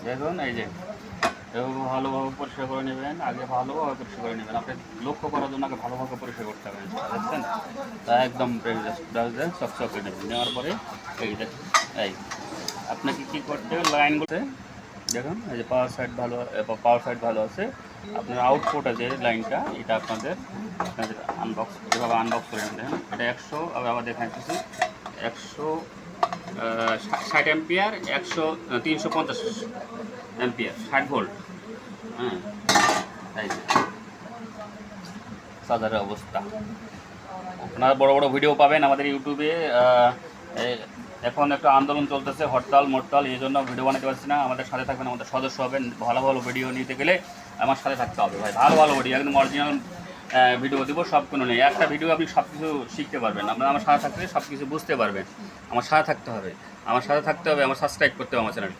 দেখুন এই যে এভাবে ভালোভাবে পরিষ্কার করে নেবেন। আগে ভালোভাবে পরিষ্কার করে নেবেন। আপনি লক্ষ্য করার জন্য আগে ভালোভাবে পরিষ্কার করতে হবে, বুঝছেন? তা একদম ব্রাশ দিয়ে চকচকে নেবেন। নেওয়ার পরে এই দেখুন এই আপনাকে কী করতে হবে, লাইনগুলোতে দেখুন এই যে পাওয়ার সাইড ভালো আছে। আপনার আউটপুটে যে লাইনটা এটা আপনাদের আনবক্স এভাবে আনবক্স করে নেবেন। এটা 100 আবার দেখাচ্ছি 160 অ্যাম্পিয়ার 350 অ্যাম্পিয়ার 60 ভোল্ট। হ্যাঁ তাই চার্জারের অবস্থা। আপনারা বড় বড় ভিডিও পাবেন আমাদের ইউটিউবে। এখন একটা আন্দোলন চলতেছে, হরতাল এই জন্য ভিডিও বানাতে পারছি না। আমাদের সাথে থাকবেন, আমাদের সদস্য হবেন। ভালো ভালো ভিডিও নিতে গেলে আমার সাথে থাকতে হবে ভাই। ভালো ভালো ভিডিও একদম অরিজিনাল ভিডিও দেবো, সব কোনো নেই। একটা ভিডিও আপনি সব কিছু শিখতে পারবেন। আপনারা আমার সাথে থাকলে সব কিছু বুঝতে পারবেন। আমার সাথে থাকতে হবে, আমার সাথে থাকতে হবে, আমার সাবস্ক্রাইব করতে হবে আমার চ্যানেল।